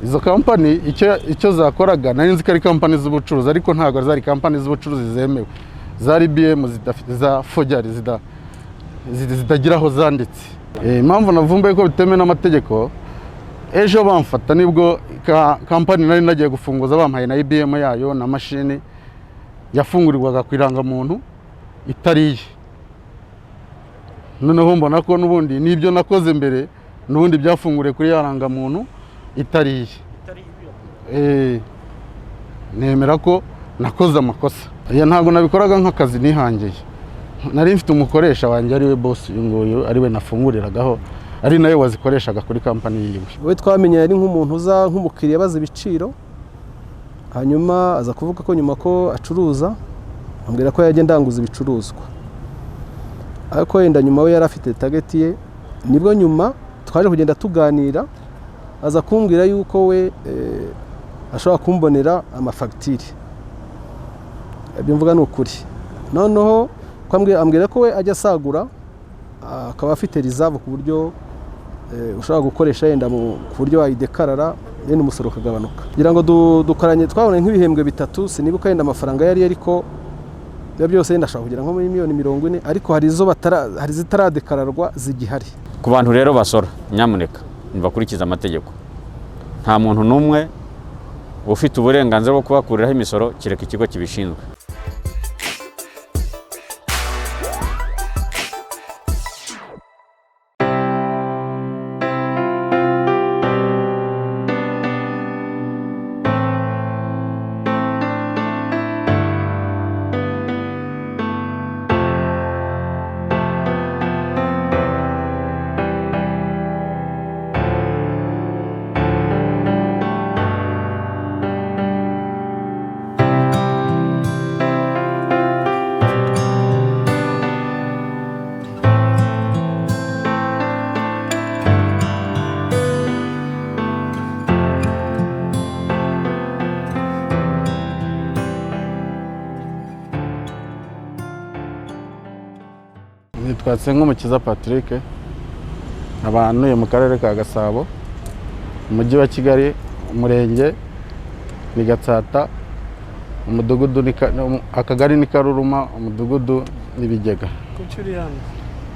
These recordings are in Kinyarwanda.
izo kampani icyo zakoraga nari nzi ko ari kampani z'ubucuruzi ariko ntabwo zari kampani z'ubucuruzi zemewe zari BM zidafite za fojari zitagira aho zanditse. Impamvu navumbuye ko bitemewe n'amategeko, ejo bamfata nibwo kampani nari nagiye gufunguza bampaye na IBM yayo na mashini yafungurirwaga ku irangamuntu itariye. Noneho mbona ko n'ubundi nibyo nakoze mbere n'ubundi byafunguriye kuri yarangamuntu itariye. Nemera ko nakoze amakosa. Ntabwo nabikoraga nk'akazi nihangiye. Nari mfite umukoresha wanjye ari we boss nguyu ari we nafunguriragaho ari nayo wazikoreshaga kuri kampani yiwe. We twamenye ari nk'umuntu uza nk'umukiriya baza ibiciro, hanyuma aza kuvuga ko nyuma ko acuruza, ambwira ko yajya ndanguza ibicuruzwa. Ariko yenda nyuma we yari afite target ye, nibwo nyuma twaje kugenda tuganira, aza kumbwira yuko we ashobora kumbonera amafagitire. Ibyo mvuga ni ukuri. Noneho ambwira ko we ajya asagura, akaba afite reserve ku buryo ushobora gukoresha yenda ku buryo wayidekarara yenda umusoro ukagabanuka. Kugira ngo dukoranye twabone nk'ibihembwe bitatu, sinibuka yenda amafaranga yari ariko byose yenda ashaka kugira nko muri miliyoni 40, ariko hari zitaradekararwa zigihari. Ku bantu rero basora, nyamuneka nibakurikiza amategeko. Nta muntu numwe ufite uburenganzira bwo kubakuriraho imisoro kireka ikigo kibishinzwe. Nitwatse nk'umukiza Patrick, abantu mu karere ka Gasabo, umujyi wa Kigali, umurenge ni Gatsata, umudugudu akagari ni Karuruma, umudugudu ni Bigega.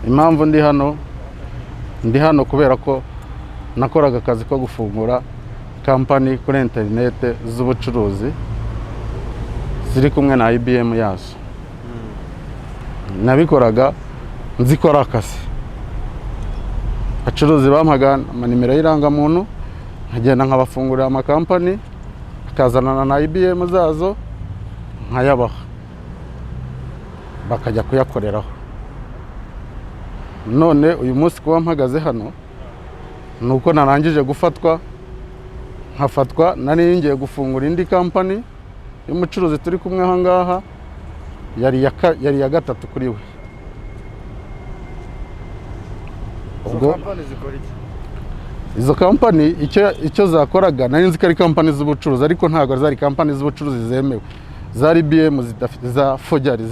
Impamvu ndi hano kubera ko nakoraga akazi ko gufungura kampani kuri internet z'ubucuruzi ziri kumwe na IBM yazo. Nabikoraga nzikora akazi. Abacuruzi bampaga amanimero y'irangamuntu, nkagenda nkabafungurira amakampani, akazanana na IBM zazo, nkayabaha bakajya kuyakoreraho. None uyu munsi kuba mpagaze hano nuko narangije nkafatwa nari ngiye gufungura indi kampani y'umucuruzi turi kumwe aha ngaha, yari ya gatatu kuri we. Izo kampani icyo zakoraga nari nzi ko ari kampani z'ubucuruzi ariko ntabwo zari kampani z'ubucuruzi zemewe. Zari BM zidafite za fojari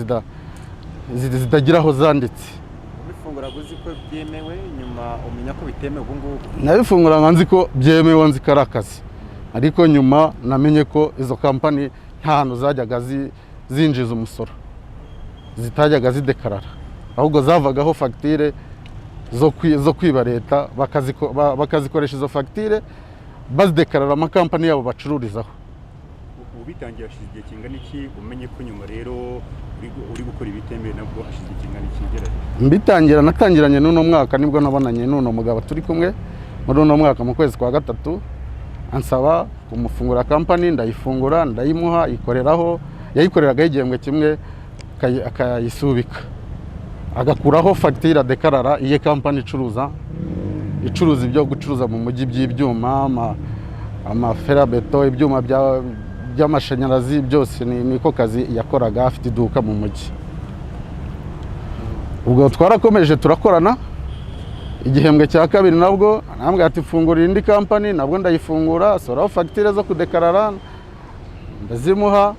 zitagira aho zanditse. Ubifungura guzi ko byemewe nyuma umenya ko bitemewe ubu ngubu. Nabifungura nzi ko byemewe nzi ko ari akazi. Ariko nyuma namenye ko izo kampani nta hantu zajyaga zinjiza umusoro, zitajyaga zidekarara, ahubwo zavagaho fagitire zo kwiba leta, bakazikoresha izo fagitire bazidekarara amakampani yabo bacururizaho. Ubitangiye hashize igihe kingana iki umenye ko nyuma rero uri gukora ibitemewe nabwo hashize kingana iki? Natangiranye n'uno mwaka nibwo nabonanye n'uno mugabo turi kumwe muri uno mwaka mu kwezi kwa gatatu, ansaba kumufungura kampani, ndayifungura, ndayimuha, ikoreraho. Yayikoreraga igihembwe kimwe akayisubika, agakuraho fagitire adekarara iye kampani icuruza ibyo gucuruza mu mujyi by'ibyuma, amaferabeto, ibyuma by'amashanyarazi, byose niko kazi yakoraga, afite iduka mu mujyi. Ubwo twarakomeje turakorana. Igihembwe cya kabiri nabwo nambwe ati fungura indi kampani, nabwo ndayifungura, soraho fagitire zo kudekarara, ndazimuha.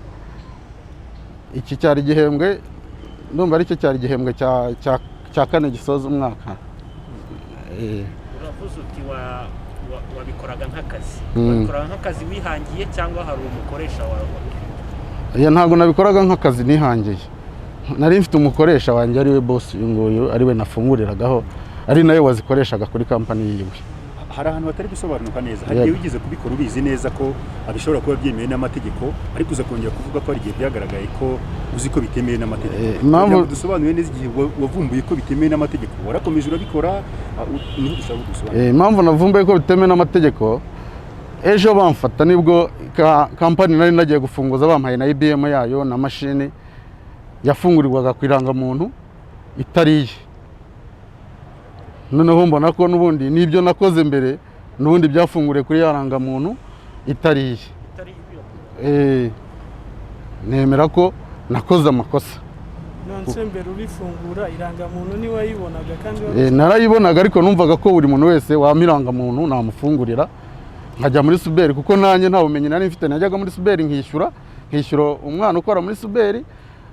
Iki cyari igihembwe, ndumva ari cyo cyari igihembwe cya kane gisoza umwaka. Uravuze uti wabikoraga nk'akazi wabikoraga nk'akazi wihangiye cyangwa hari umukoresha wawe? Ntabwo nabikoraga nk'akazi nihangiye, nari mfite umukoresha wanjye ariwe boss, uyu nguyu ariwe nafunguriragaho, ari nayo wazikoreshaga kuri kampani yiwe. Hari ahantu batari gusobanuka neza, hari igihe wigeze kubikora ubizi neza ko abishobora kuba byemewe n'amategeko, ariko uza kongera kuvuga ko hari igihe byagaragaye ko uzi ko bitemewe n'amategeko. Impamvu dusobanuye neza igihe wavumbuye ko bitemewe n'amategeko, warakomeje urabikora, niho dushaka gusobanura. Impamvu navumbuye ko bitemewe n'amategeko, ejo bamfata nibwo kampani nari nagiye gufunguza bampaye na IBM yayo na mashini yafungurirwaga ku irangamuntu itariye. Noneho mbona ko n'ubundi nibyo nakoze mbere n'ubundi byafunguriye kuri yarangamuntu itariye. Nemera ko nakoze amakosa. Nonse mbere urifungura irangamuntu ni wayibonaga kandi narayibonaga, ariko numvaga ko buri muntu wese wamirangamuntu namufungurira nkajya muri suberi, kuko nanjye nta bumenyi nari mfite. Najyaga muri suberi nkishyura umwana ukora muri suberi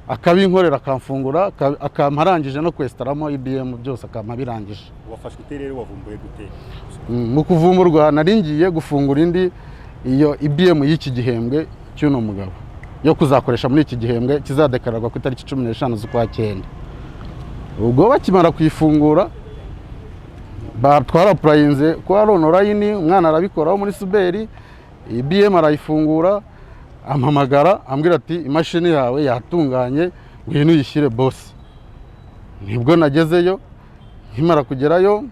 akabinkorera akamfungura akamparangije no kwestaramo IBM byose akamabirangije. Wafashwe ute rero, wavumbuye gute? Mu kuvumburwa nari ngiye gufungura indi iyo IBM y'iki gihembwe cy'uno mugabo yo kuzakoresha muri iki gihembwe kizadekararwa ku itariki 15 z'ukwa 9. Ubwo bakimara kuyifungura batwara prayinze kwa online, umwana arabikoraho muri suberi, IBM arayifungura ampamagara ambwira ati imashini yawe yatunganye ngwino uyishyire boss. Nibwo nagezeyo, nkimara kugerayo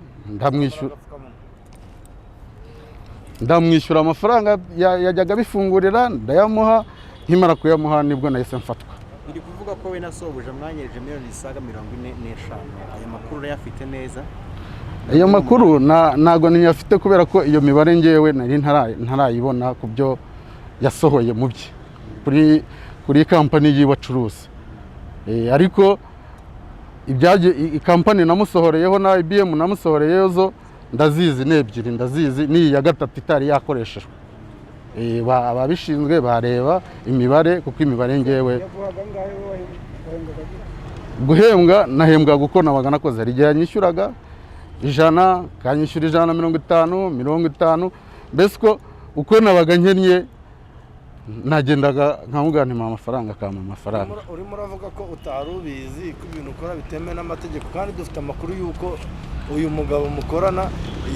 ndamwishyura amafaranga yajyaga bifungurira ndayamuha. Nkimara kuyamuha nibwo nahise mfatwa. Iri kuvuga ko we nasobuje Abanyereje miliyoni zisaga 45. Ayo makuru urayafite neza? Ayo makuru ntago niyafite kubera ko iyo mibare ngewe nari ntarayibona ku byo yasohoye mu bye kuri kampani yibacuruza. Ariko ibyaje kampani namusohoreyeho na IBM namusohoreyeyo zo ndazizi n'ebyiri, ndazizi ni ya gatatu itari yakoreshejwe. Ababishinzwe bareba imibare, kuko imibare ngewe guhembwa nahembwa guko nabaga nakoze. Hari igihe yanyishyuraga 100, kanyishyura 150, 50, mbese ko uko nabaga nkennye nagendaga nkamuganira amafaranga akama amafaranga. Urimo uravuga ko utarubizi ko ibintu ukora bitemewe n'amategeko, kandi dufite amakuru yuko uyu mugabo mukorana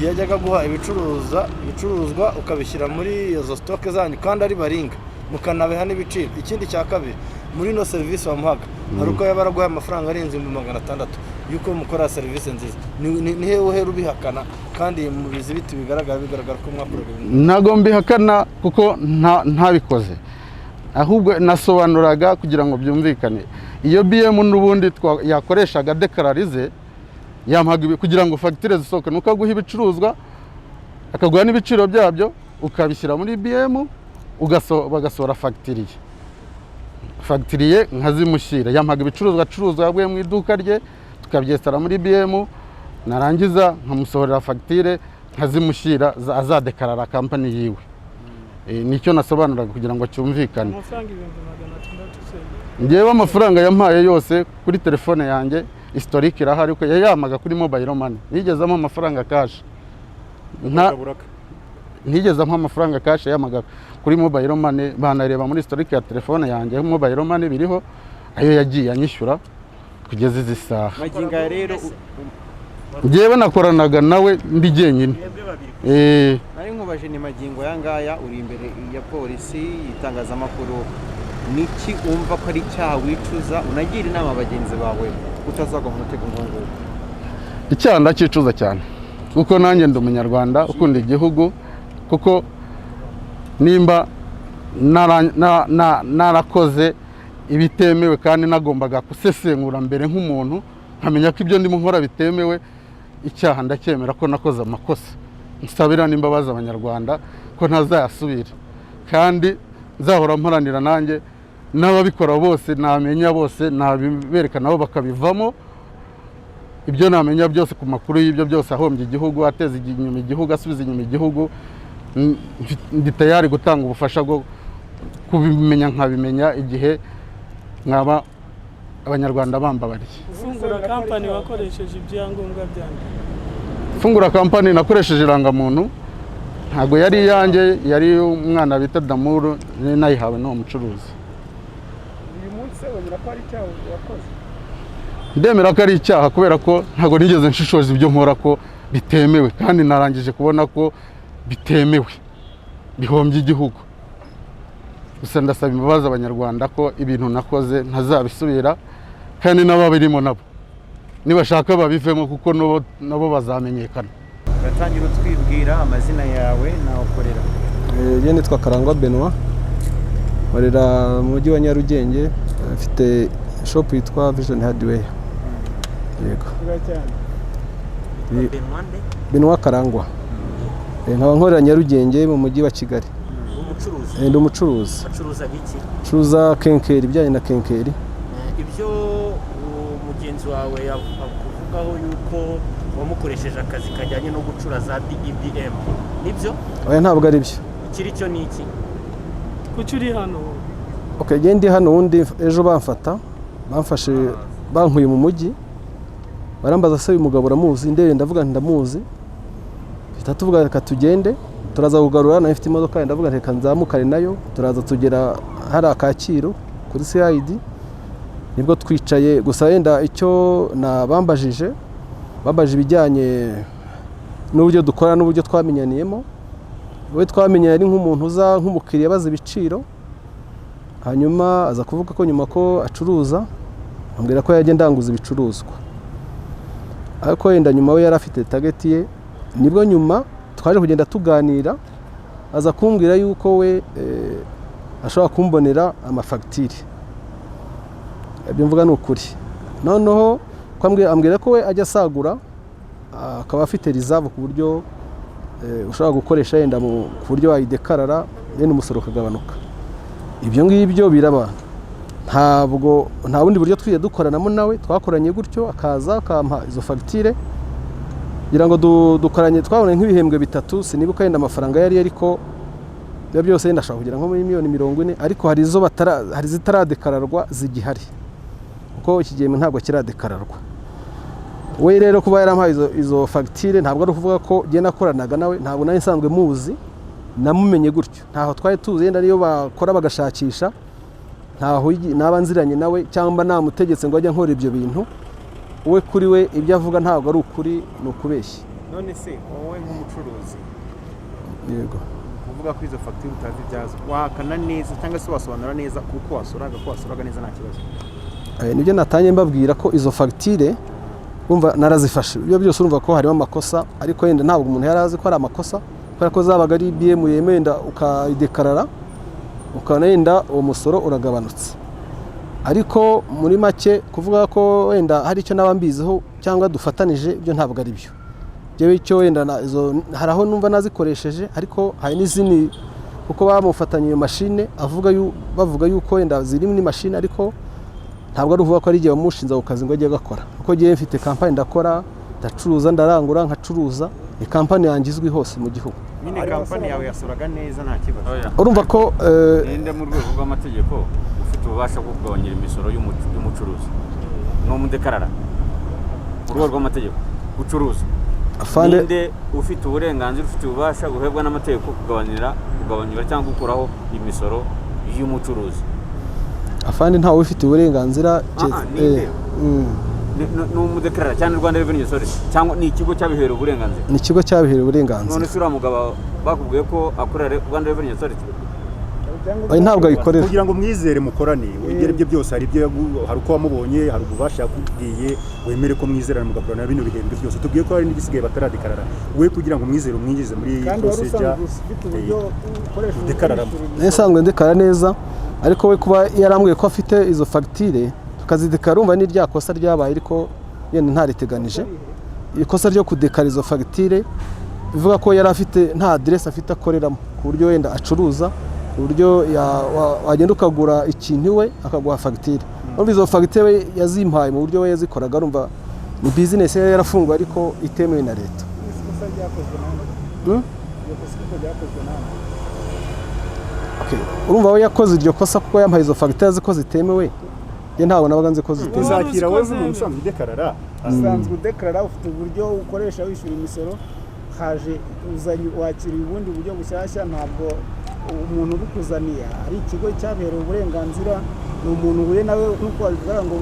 yajyaga guha ibicuruzwa ukabishyira muri izo stock zanyu kandi ari baringa mukanabeha n'ibiciro. Ikindi cya kabiri, muri no service wamuhaga hari uko yabaraguha amafaranga arenze 600 yuko mukora service nziza. Ni he uhera ubihakana kandi mu bizi biti bigaragara ko mwakoraga ibintu? Ntago mbihakana kuko ntabikoze, ahubwo nasobanuraga kugira ngo byumvikane. Iyo BM n'ubundi yakoreshaga dekararize yampaga kugira ngo fagitire zisohoke, nuko aguha ibicuruzwa akaguha n'ibiciro byabyo ukabishyira muri BM bagasohora fagitiriye nkazimushyira. Yampaga ibicuruzwa acuruzwa yaguye mu iduka rye tukabyesara muri BM, narangiza nkamusohorera fagitire nkazimushyira azadekarara kampani yiwe. Nicyo nasobanuraga kugira ngo cyumvikane. Ngewe amafaranga yampaye yose kuri telefone yanjye historique irahari, uko yayamaga kuri mobile money. Nigezamo amafaranga cash, nigezamo amafaranga cash yamaga kuri mobile money. Banareba muri historique ya telefone yanjye mobile money biriho ayo yagiye anyishyura kugeza izi saha. Maginga rero ngewe nakoranaga nawe ndi jyenyine. Nari nkubaje ni magingo yangaya uri imbere ya polisi yitangazamakuru, niki umva ko ari cyaha wicuza, unagira inama bagenzi bawe utazagwa mu mutego nk'uwo? Icyaha ndakicuza cyane, kuko nanjye ndi umunyarwanda ukunda igihugu, kuko nimba narakoze ibitemewe kandi nagombaga gusesengura mbere nk'umuntu nkamenya ko ibyo ndimo nkora bitemewe, icyaha ndacyemera ko nakoze amakosa. Nsabira n'imbabazi abanyarwanda ko ntazayasubira, kandi nzahora mparanira nanjye n'ababikora bose namenya bose nabibereka nabo bakabivamo. Ibyo namenya byose ku makuru y'ibyo byose ahombye igihugu, ateza inyuma igihugu, asubiza inyuma igihugu, ndi tayari gutanga ubufasha bwo kubimenya nkabimenya igihe nkaba abanyarwanda bambabariye. Ufungura kampani wakoresheje ibyangombwa byanjye? Fungura kampani nakoresheje irangamuntu ntabwo yari iyanjye, yari umwana bita Damuru nayihawe n'uwo mucuruzi. uyu munsi wemera ko ari icyaha wakoze? Ndemera ko ari icyaha kubera ko ntabwo nigeze nshishoza ibyo nkora ko bitemewe, kandi narangije kubona ko bitemewe bihombye igihugu. Gusa ndasaba imbabazi abanyarwanda ko ibintu nakoze ntazabisubira, kandi n'ababirimo nabo nibashaka babivemo kuko nabo bazamenyekana. uratangira utwibwira amazina yawe naho ukorera. Njye nitwa Karangwa Benoit, nkorera mu mujyi wa Nyarugenge, mfite shop yitwa Vision Hardware. Yego. Benoit Karangwa. Nkaba nkorera Nyarugenge mu mujyi wa Kigali. umucuruzi? Ndi umucuruzi. Acuruza biki? Curuza kenkeri, ibijyanye na kenkeri. Ibyo mugenzi wawe yakuvugaho yuko wamukoresheje akazi kajyanye no gucura za DEBM, nibyo? Oya, ntabwo ari byo. Ikiri cyo ni iki? Kuki uri hano? Okay, njye ndi hano, undi ejo bamfashe bankuye mu mujyi, barambaza se uyu mugabo uramuzi? Ndebe ndavuga nti ndamuzi. Bita tuvuga reka tugende, turaza kugarura, nayo ifite imodoka, ndavuga reka nzamukane nayo, turaza tugera hari Akaciro kuri CID. Nibwo twicaye, gusa yenda icyo nabambajije ibijyanye n'uburyo dukora n'uburyo twamenyaniyemo. We twamenyanye ari nk'umuntu uza nk'umukiriya abaza ibiciro, hanyuma aza kuvuga ko nyuma ko acuruza, ambwira ko yajya ndanguza ibicuruzwa. Ariko yenda nyuma we yari afite target ye, nibwo nyuma twaje kugenda tuganira, aza kumbwira yuko we ashobora kumbonera amafagitire. Ibyo mvuga ni ukuri. Noneho ambwira ko we ajya asagura, akaba afite reserve ku buryo ushobora gukoresha yenda ku buryo wayidekarara, yenda umusoro ukagabanuka. Ibyo ngibyo biraba. Nta bundi buryo twiye dukoranamo nawe, twakoranye gutyo, akaza akampa izo fagitire kugira ngo dukoranye, twabone nk'ibihembwe bitatu, sinibuka yenda amafaranga yari, ariko bya byose yenda ashaka kugira nko muri miliyoni 40, ariko hari zitaradekararwa zigihari, kuko iki gihe ntabwo kiradekararwa. We rero kuba yarampaye izo fagitire, ntabwo ari ukuvuga ko njye nakoranaga nawe, ntabwo nari nsanzwe muzi, namumenye gutyo. Ntaho twari tuzi, yenda niyo bakora bagashakisha, ntaho naba nziranye nawe cyangwa namutegetse ngo ajye nkora ibyo bintu. We kuri we ibyo avuga ntabwo ari ukuri, ni ukubeshya. None se wowe nk'umucuruzi, yego, kuvuga ko izo fagitire utazi ibyazo, wahakana neza cyangwa se wasobanura neza kuko wasuraga neza nta kibazo? Nibyo natangiye mbabwira ko izo fagitire umva narazifashe. Ibyo byose urumva ko harimo amakosa, ariko yenda ntabwo umuntu yari azi ko ari amakosa, kubera ko zabaga ari BM yemenda ukayidekarara, ukabona yenda uwo musoro uragabanutse. Ariko muri make kuvuga ko wenda hari icyo nabambizeho cyangwa dufatanije, ibyo ntabwo ari byo. Jewe icyo wenda hari aho numva nazikoresheje, ariko hari n'izindi kuko bamufatanye iyo mashine bavuga yuko wenda ziri muri mashine, ariko ntabwo ari uvuga ko ari igihe bamushinza ku kazi ngo ajye gakora. Kuko ngiye mfite kampani ndakora, ndacuruza, ndarangura, nkacuruza. Ni kampani yanjye izwi hose mu gihugu. Nyine kampani yawe yasuraga neza nta kibazo? Urumva ko ninde mu rwego rw'amategeko ufite ububasha bwo kugabanyira imisoro y'umucuruzi n'umudekarara mu rwego rw'amategeko ucuruza? Ninde ufite uburenganzira, ufite ububasha buhebwa n'amategeko kugabanyira cyangwa gukuraho imisoro y'umucuruzi? Afande ntawe ufite uburenganzira. Ni umudekarara cyangwa Rwanda Revenue Authority cyangwa ni ikigo cyabihereye uburenganzira? Ni ikigo cyabihereye uburenganzira. None se uriya mugabo bakubwiye ko akorera Rwanda Revenue Authority? Ntabwo ayikorera. Kugira ngo mwizere mukorane, wegere ibyo byose, hari uko wamubonye, hari ububasha yakubwiye, wemere ko mwizerana mugakorana bino bihembwe byose. Tubwiye ko hari n'igisigaye bataradekarara. We kugira ngo mwizere umwinjize muri procedure dekararamo. Nsanzwe ndekara neza, ariko we kuba yarambwiye ko afite izo fagitire tukazidekara, urumva ni rya kosa ryabaye, ariko yenda ntariteganije. Ikosa ryo kudekara izo fagitire bivuga ko yari afite nta adresse afite akoreramo, ku buryo wenda acuruza, ku buryo wagenda ukagura ikintu we akaguha fagitire. Urumva izo fagitire yazimpaye mu buryo we yazikoraga, urumva ni business yari yarafunguye ariko itemewe na leta. Urumva we yakoze iryo kosa kuko yampaye izo fagitire azi ko zitemewe. Ye ntabwo nabaga nzi ko zitemewe. Uzakira wowe umuntu usanzwe udekarara, asanzwe udekarara, ufite uburyo ukoresha wishyura imisoro, haje uzanye wakiriye ubundi buryo bushyashya ntabwo umuntu ubikuzaniye ari ikigo cyabereye uburenganzira ni umuntu uhuye nawe nk'uko babivuga ngo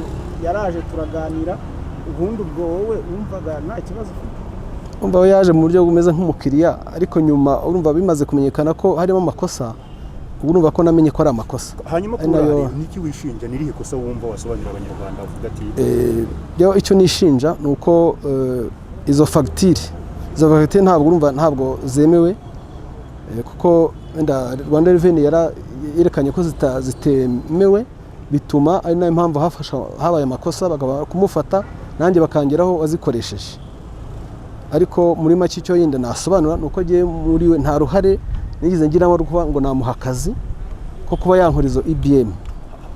yaraje turaganira ubundi ubwo wowe wumvaga nta kibazo ufite umva we yaje mu buryo bumeze nk'umukiriya ariko nyuma urumva bimaze kumenyekana ko harimo amakosa urumva ko namenye ko ari amakosa hanyuma kuri niki wishinja nirihe kosa wumva wasobanurira abanyarwanda uvuga ati icyo nishinja ni uko izo fagitire ntabwo urumva ntabwo zemewe kuko wenda Rwanda Revenue yerekanye ko zitemewe bituma ari nayo mpamvu habaye amakosa bakaba kumufata nanjye bakangeraho wazikoresheje ariko muri make icyo yenda nasobanura ni uko agiye muri we nta ruhare nigize ngiramo ngo namuha akazi ko kuba yankora izo IBM.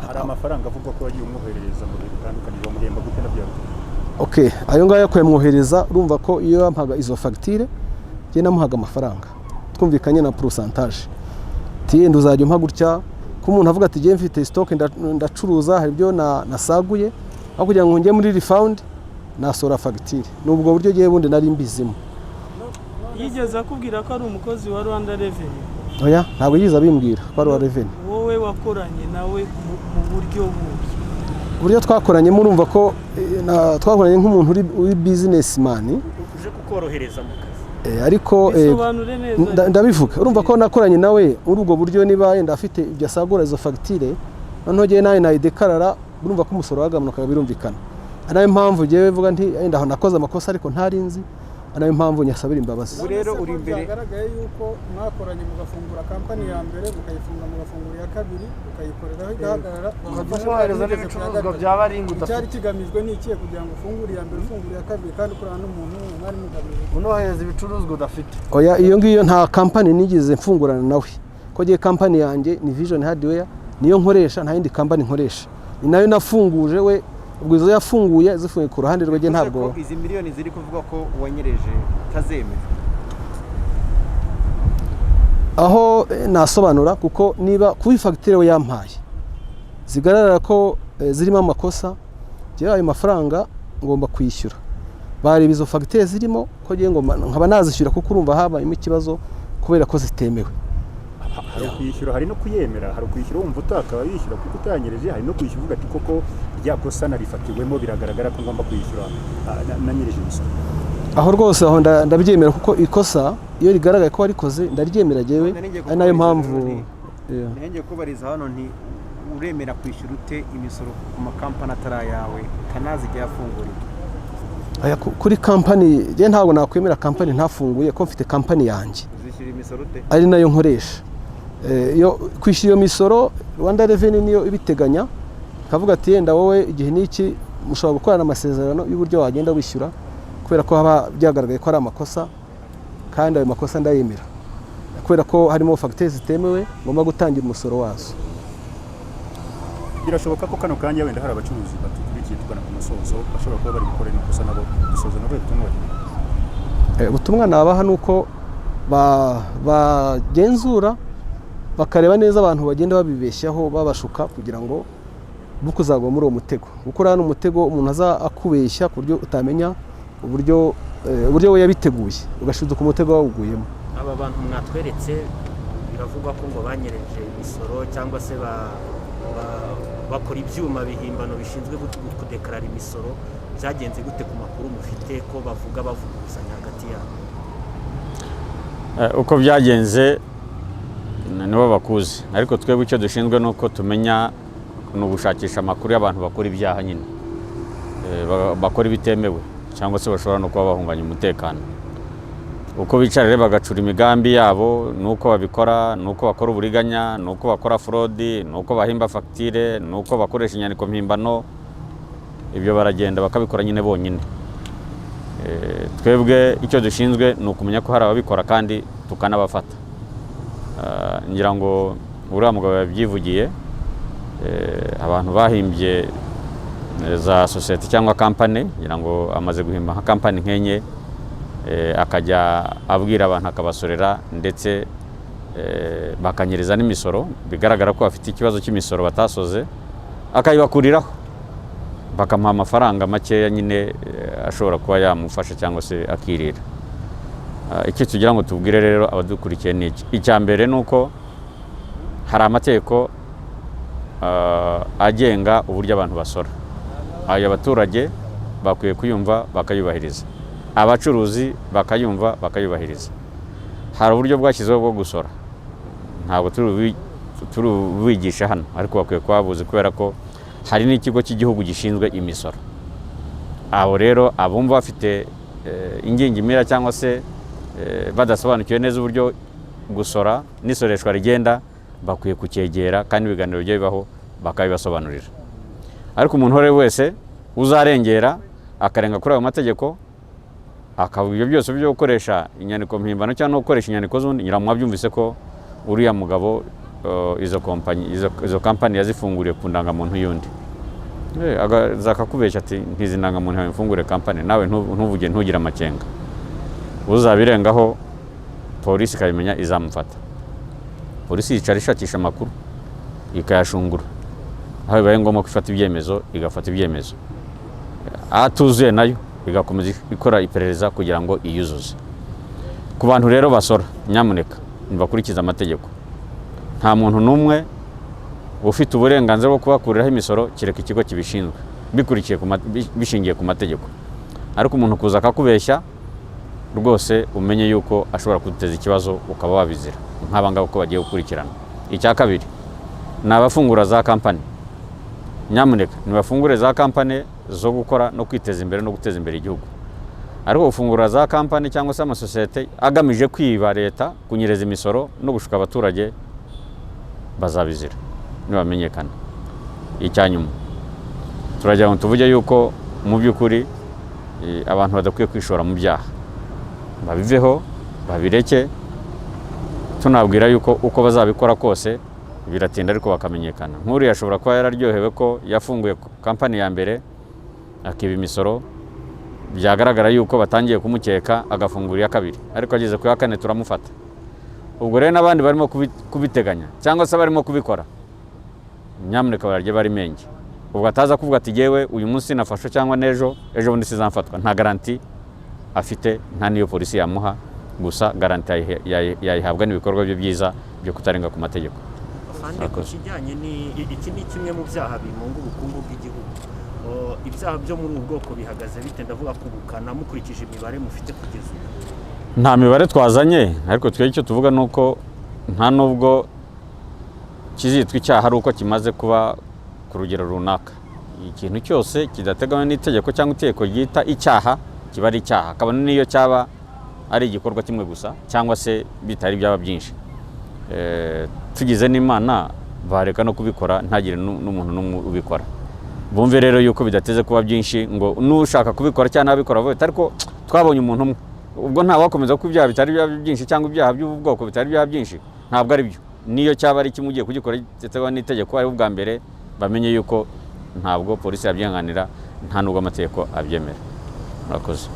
Hari amafaranga avuga ko yagiye umwoherereza mu bintu bitandukanye bamuhemba gute nabyo? Okay, ayo ngayo kuyamwohereza urumva ko iyo yampaga izo fagitire je namuhaga amafaranga twumvikanye na pourcentage tiyenda uzajya umpa gutya ko umuntu avuga ati je mfite stock ndacuruza hari byo nasaguye aho kugira ngo njye muri refund nasora fagitire nubwo buryo giye bundi nari mbizimo. Yigeze akubwira ko ari umukozi wa Rwanda Revenue? Oya ntabwo yiza bimbwira ko ari wa Revenue. Wowe wakoranye nawe mu buryo bubi? Buryo twakoranye murumva ko twakoranye nk'umuntu uri businessman uje kukorohereza mu kazi ariko ndabivuga urumva ko nakoranye nawe muri ubwo buryo niba yenda afite ibyo asagura izo fagitire noneho giye nawe nayidekarara urumva ko umusoro wagabanuka birumvikana nayo mpamvu giye bivuga nti yenda aho nakoze amakosa ariko ntarinzi nayo mpamvu nyasabira imbabazi. Rero uri imbere byagaragaye yuko mwakoranye mugafungura kampani ya mbere mukayifunga mugafungura ya kabiri ukayikoreraho igahagarara ukafasha n'ibicuruzwa byaba ari ingudafite cyari kigamijwe n'ikiye kugira ngo ufungure ya mbere ufungure ya kabiri kandi ukorana n'umuntu mwari mugamije unohereza ibicuruzwa udafite. Oya iyo ngiyo nta kampani nigize mfungurana nawe ko giye kampani yanjye ni Vision Hardware niyo nkoresha nta yindi kampani nkoresha ni nayo nafunguje we ubwo izo yafunguye zifunguye ku ruhande rwege ntabwo izi miliyoni ziri kuvuga ko wanyereje tazemera aho nasobanura kuko niba kubi fagitire we yampaye zigaragara ko zirimo amakosa giye ayo mafaranga ngomba kwishyura bareba izo fagitire zirimo ko giye ngomba nkaba nazishyura kuko urumva habayemo ikibazo kubera ko zitemewe. Hari kwishyura hari no kuyemera hari kwishyura wumva utakaba yishyura kuko utanyereje hari no kwishyura uvuga ati koko rya kosa narifatiwemo biragaragara ko ngomba kwishyura nanyereje imisoro. Aho rwose aho ndabyemera kuko ikosa iyo rigaragaye ko warikoze ndaryemera jewe ari nayo mpamvu nenge kubariza hano nti uremera kwishyura ute imisoro ku makampani atarayawe kanazi yafunguriye. Aya kuri kampani je ntabwo nakwemera kampani ntafunguye ko mfite kampani yanjye uzishyura imisoro ute ari nayo nkoresha yo kwishyura iyo misoro Rwanda Revenue niyo ibiteganya kavuga ati yenda wowe igihe niki mushobora gukorana amasezerano y'uburyo wagenda wishyura kubera ko haba byagaragaye ko ari amakosa kandi ayo makosa ndayemera kubera ko harimo fagitire zitemewe ngomba gutangira umusoro wazo. Birashoboka ko kano kanya wenda hari abacuruzi baturikiye tugana ku musozo bashobora kuba bari gukora ikosa nabo dusoza nabo ubutumwa ubutumwa nabaha nuko bagenzura bakareba neza abantu bagenda babibeshyaho babashuka kugira ngo bukuzagwa muri uwo mutego gukora n'umutego umuntu aza akubeshya ku buryo utamenya uburyo we yabiteguye ugashiduka umutego wawuguyemo. Aba bantu mwatweretse biravugwa ko ngo banyereje imisoro cyangwa se bakora ibyuma bihimbano bishinzwe kudekarara imisoro byagenze gute ku makuru mufite ko bavuga bavuguzanya hagati yabo? Uko byagenze nibo bakuzi ariko twebwe icyo dushinzwe nuko tumenya no gushakisha amakuru y'abantu bakora ibyaha nyine bakora ibitemewe cyangwa se bashobora no kuba bahunganya umutekano uko bicara rero bagacura imigambi yabo nuko babikora nuko bakora uburiganya nuko bakora fraud nuko bahimba fagitire nuko bakoresha inyandiko mpimbano ibyo baragenda bakabikora nyine bonyine. Twebwe icyo dushinzwe ni ukumenya ko hari ababikora kandi tukanabafata. Ngira ngo uriya mugabo yabyivugiye abantu bahimbye za society cyangwa company ngira ngo amaze guhimba nka company nkenye akajya abwira abantu akabasorera ndetse bakanyereza n'imisoro bigaragara ko afite ikibazo cy'imisoro batasoze akayibakuriraho bakamuha amafaranga makeya nyine ashobora kuba yamufasha cyangwa se akirira. Iki tugira ngo tubwire rero abadukurikiye ni iki. Icya mbere ni uko hari amategeko agenga uburyo abantu basora. Ayo abaturage bakwiye kuyumva bakayubahiriza, abacuruzi bakayumva bakayubahiriza. Hari uburyo bwashyizeho bwo gusora, ntabwo turubigisha hano, ariko bakwiye kubabuzi kubera ko hari n'ikigo cy'igihugu gishinzwe imisoro. Abo rero abumva bafite ingingimira cyangwa se badasobanukiwe neza uburyo gusora n'isoreshwa rigenda, bakwiye kucyegera kandi ibiganiro bijya bibaho bakabibasobanurira. Ariko umuntu wese uzarengera akarenga kuri ayo mategeko akavuga ibyo byose byo gukoresha inyandiko mpimbano cyangwa no gukoresha inyandiko z'undi, nyiramwabyumvise ko uriya mugabo izo kampani yazifunguriye ku ndangamuntu y'undi. Zakakubeshya ati ntizi ndangamuntu yawe mfungure kampani, nawe ntuvuge ntugire amakenga. Uzabirengaho polisi ikabimenya izamufata. Polisi yicara ishakisha amakuru ikayashungura, aho bibaye ngombwa ko ifata ibyemezo igafata ibyemezo, atuzuye nayo igakomeza ikora iperereza kugira ngo iyuzuze. Ku bantu rero basora, nyamuneka nibakurikiza amategeko. Nta muntu n'umwe ufite uburenganzira bwo kubakuriraho imisoro kireka ikigo kibishinzwe bishingiye ku mategeko. Ariko umuntu kuza akakubeshya rwose umenye yuko ashobora kuduteza ikibazo ukaba wabizira nk'aba ngaba ko bagiye gukurikirana. Icya kabiri ni abafungura za kampani, nyamuneka nibafungure za kampani zo gukora no kwiteza imbere no guteza imbere igihugu. Ariko gufungura za kampani cyangwa se amasosiyete agamije kwiba leta, kunyereza imisoro no gushuka abaturage, bazabizira nibamenyekana. Icyanyuma turagira ngo tuvuge yuko mu by'ukuri abantu badakwiye kwishora mu byaha, babiveho babireke. Tunabwira yuko uko bazabikora kose biratinda ariko bakamenyekana. Nk'uri yashobora kuba yararyohewe ko yafunguye kampani ya mbere akiba imisoro, byagaragara yuko batangiye kumukeka agafungura iya kabiri, ariko ageze ku ya kane turamufata. Ubwo rero n'abandi barimo kubiteganya cyangwa se barimo kubikora, nyamuneka bararye bari menge. Ubwo ataza kuvuga ati yewe uyu munsi nafashe cyangwa ejo bundi sizamfatwa. Nta garanti afite, nta niyo polisi yamuha, gusa garanti yayihabwa n'ibikorwa bye byiza byo kutarenga ku mategeko. Kijyanye iki ni kimwe mu byaha bimunga ubukungu bw'igihugu. Ibyaha byo muri ubu bwoko bihagaze bite? Ndavuga kubukana mukurikije imibare mufite kugeza ubu. Nta mibare twazanye, ariko twe icyo tuvuga nuko nta nubwo kizitwa icyaha ari uko kimaze kuba ku rugero runaka. Ikintu cyose kidateganywa n'itegeko cyangwa itegeko ryita icyaha kiba ari icyaha, kabone niyo cyaba ari igikorwa kimwe gusa cyangwa se bitari byaba byinshi. Tugize n'Imana bareka no kubikora ntagire n'umuntu n'umwe ubikora. Bumve rero yuko bidateze kuba byinshi ngo nushaka kubikora cyangwa nabikora vuba, ariko twabonye umuntu umwe. Ubwo nta wakomeza ko ibyaha bitari byaba byinshi cyangwa ibyaha by'ubwoko bitari byaba byinshi, ntabwo ari byo. Niyo cyaba ari kimwe ugiye kugikora gitewe n'itegeko ari ubwa mbere, bamenye yuko ntabwo polisi yabyihanganira, nta nubwo amategeko abyemera. Murakoze.